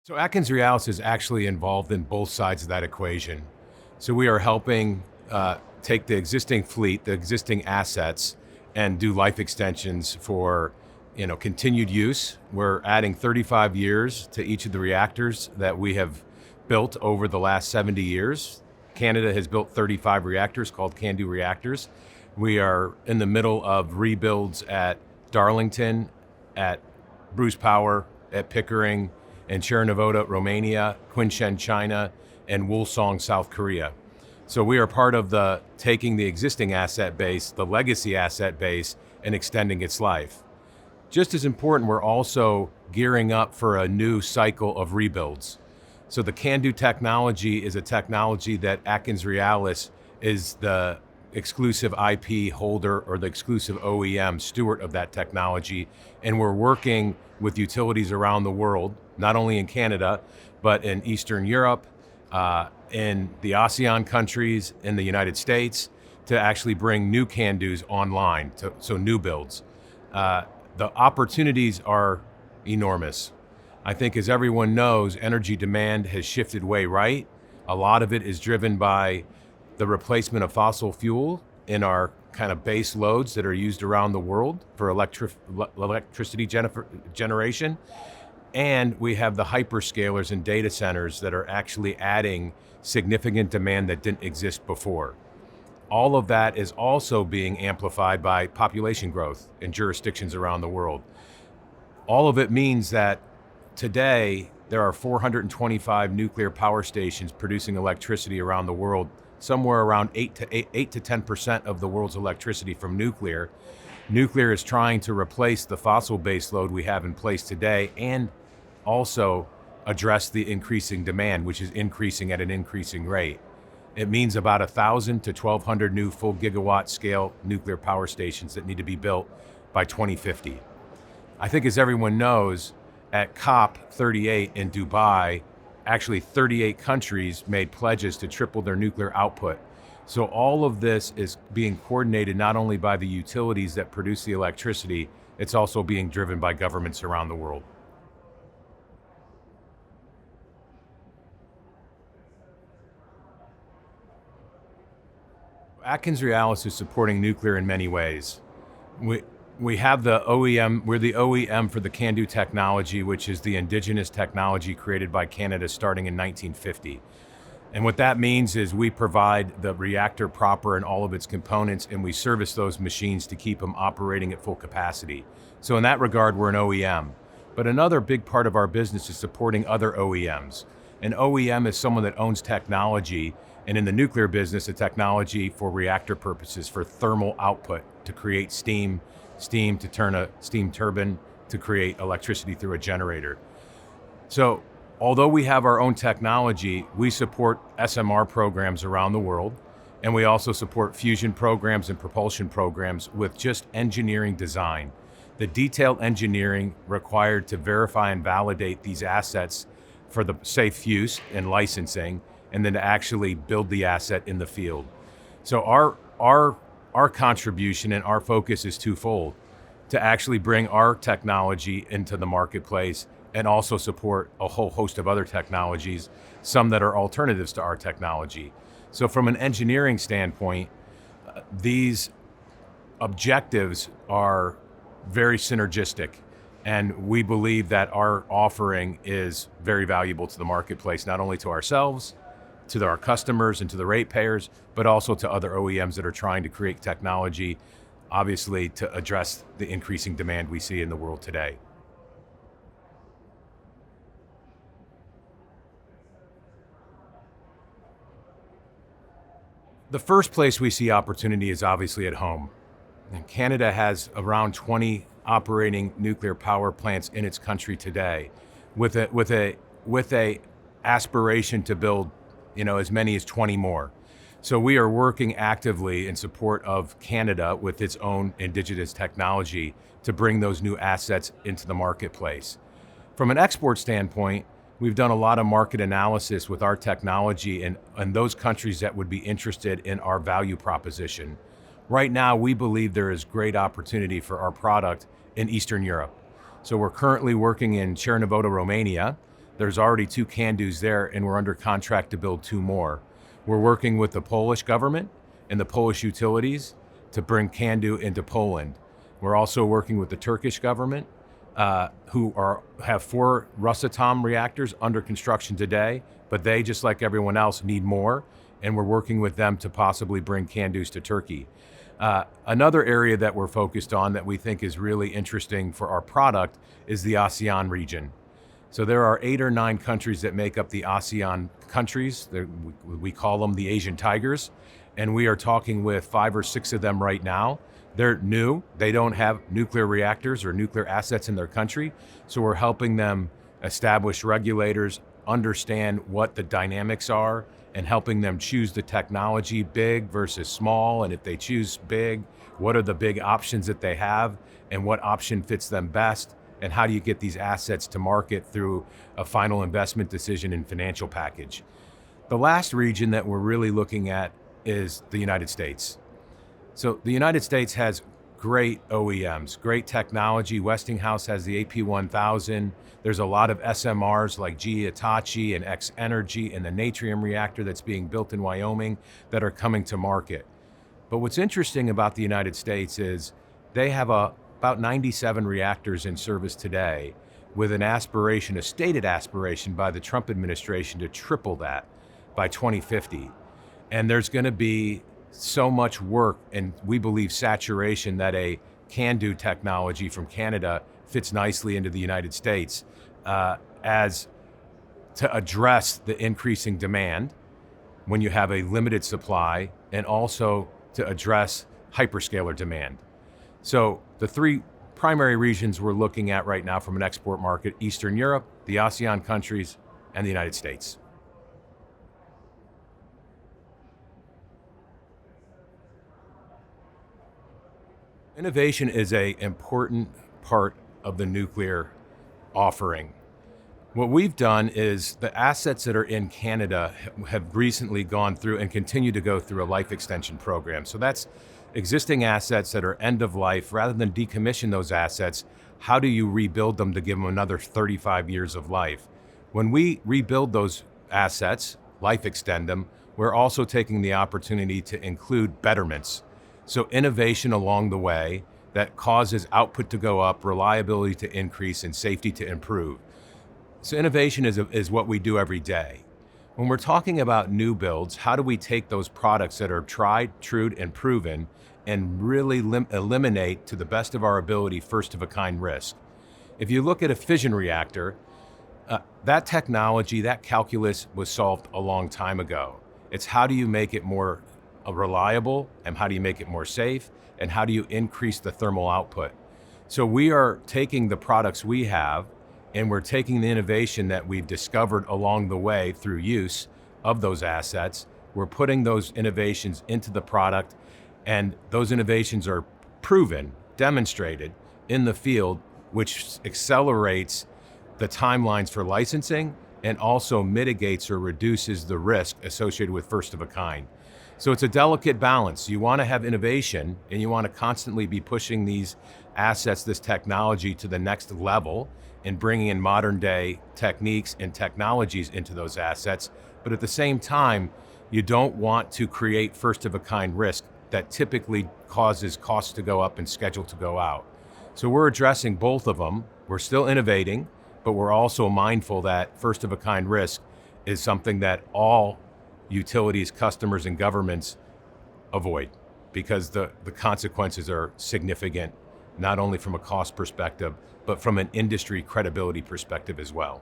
So Atkins Realis is actually involved in both sides of that equation. So we are helping take the existing fleet, the existing assets, and do life extensions for continued use. We're adding 35 years to each of the reactors that we have built over the last 70 years. Canada has built 35 reactors called CANDU reactors. We are in the middle of rebuilds at Darlington, at Bruce Power, at Pickering, and CERAWeek, Romania, Qinshan, China, and Wolsong, South Korea. So we are part of the taking the existing asset base, the legacy asset base, and extending its life. Just as important, we're also gearing up for a new cycle of rebuilds. So the CANDU technology is a technology that Atkins Realis is the exclusive IP holder or the exclusive OEM steward of that technology. And we're working with utilities around the world, not only in Canada, but in Eastern Europe, in the ASEAN countries, in the United States, to actually bring new CANDUs online, so new builds. The opportunities are enormous. I think, as everyone knows, energy demand has shifted way right. A lot of it is driven by the replacement of fossil fuel in our kind of base loads that are used around the world for electricity generation. And we have the hyperscalers and data centers that are actually adding significant demand that didn't exist before. All of that is also being amplified by population growth in jurisdictions around the world. All of it means that today there are 425 nuclear power stations producing electricity around the world, somewhere around 8 to 10% of the world's electricity from nuclear. Nuclear is trying to replace the fossil base load we have in place today and also address the increasing demand, which is increasing at an increasing rate. It means about 1,000 to 1,200 new full gigawatt scale nuclear power stations that need to be built by 2050. I think, as everyone knows, at COP 38 in Dubai, actually 38 countries made pledges to triple their nuclear output. So all of this is being coordinated not only by the utilities that produce the electricity, it's also being driven by governments around the world. Atkins Realis is supporting nuclear in many ways. We have the OEM, we're the OEM for the CANDU technology, which is the indigenous technology created by Canada starting in 1950. And what that means is we provide the reactor proper and all of its components, and we service those machines to keep them operating at full capacity. So in that regard, we're an OEM. But another big part of our business is supporting other OEMs. An OEM is someone that owns technology, and in the nuclear business, a technology for reactor purposes, for thermal output, to create steam to turn a steam turbine, to create electricity through a generator. So although we have our own technology, we support SMR programs around the world, and we also support fusion programs and propulsion programs with just engineering design. The detailed engineering required to verify and validate these assets for the safe use and licensing, and then to actually build the asset in the field. So our contribution and our focus is twofold: to actually bring our technology into the marketplace and also support a whole host of other technologies, some that are alternatives to our technology. So from an engineering standpoint, these objectives are very synergistic, and we believe that our offering is very valuable to the marketplace, not only to ourselves, to our customers and to the ratepayers, but also to other OEMs that are trying to create technology, obviously, to address the increasing demand we see in the world today. The first place we see opportunity is obviously at home. And Canada has around 20 operating nuclear power plants in its country today, with a aspiration to build as many as 20 more. So we are working actively in support of Canada with its own indigenous technology to bring those new assets into the marketplace. From an export standpoint, we've done a lot of market analysis with our technology and those countries that would be interested in our value proposition. Right now, we believe there is great opportunity for our product in Eastern Europe. So we're currently working in CERAWeek, Romania, There's already 2 CANDOs there, and we're under contract to build 2 more. We're working with the Polish government and the Polish utilities to bring CANDO into Poland. We're also working with the Turkish government, who have 4 Rosatom reactors under construction today, but they, just like everyone else, need more, and we're working with them to possibly bring CANDOs to Turkey. Another area that we're focused on that we think is really interesting for our product is the ASEAN region. So there are 8 or 9 countries that make up the ASEAN countries. We call them the Asian Tigers, and we are talking with 5 or 6 of them right now. They're new. They don't have nuclear reactors or nuclear assets in their country, so we're helping them establish regulators, understand what the dynamics are, and helping them choose the technology, big versus small, and if they choose big, what are the big options that they have, and what option fits them best, and how do you get these assets to market through a final investment decision and financial package. The last region that we're really looking at is the United States. So the United States has great OEMs, great technology. Westinghouse has the AP1000. There's a lot of SMRs like GE Hitachi and X Energy and the Natrium reactor that's being built in Wyoming that are coming to market. But what's interesting about the United States is they have about 97 reactors in service today, with an aspiration, a stated aspiration by the Trump administration to triple that by 2050. And there's going to be so much work, and we believe saturation, that a CANDO technology from Canada fits nicely into the United States as to address the increasing demand when you have a limited supply, and also to address hyperscaler demand. So the 3 primary regions we're looking at right now from an export market: Eastern Europe, the ASEAN countries, and the United States. Innovation is an important part of the nuclear offering. What we've done is the assets that are in Canada have recently gone through and continue to go through a life extension program. So that's existing assets that are end of life. Rather than decommission those assets, how do you rebuild them to give them another 35 years of life? When we rebuild those assets, life extend them, we're also taking the opportunity to include betterments. So innovation along the way that causes output to go up, reliability to increase, and safety to improve. So innovation is what we do every day. When we're talking about new builds, how do we take those products that are tried, true, and proven and really eliminate, to the best of our ability, first-of-a-kind risk? If you look at a fission reactor, that technology, that calculus was solved a long time ago. It's how do you make it more reliable, and how do you make it more safe, and how do you increase the thermal output? So we are taking the products we have, and we're taking the innovation that we've discovered along the way through use of those assets. We're putting those innovations into the product, and those innovations are proven, demonstrated in the field, which accelerates the timelines for licensing and also mitigates or reduces the risk associated with first-of-a-kind. So it's a delicate balance. You want to have innovation, and you want to constantly be pushing these assets, this technology, to the next level and bringing in modern day techniques and technologies into those assets. But at the same time, you don't want to create first-of-a-kind risk that typically causes costs to go up and schedule to go out. So we're addressing both of them. We're still innovating, but we're also mindful that first-of-a-kind risk is something that all utilities, customers, and governments avoid, because the consequences are significant, not only from a cost perspective, but from an industry credibility perspective as well.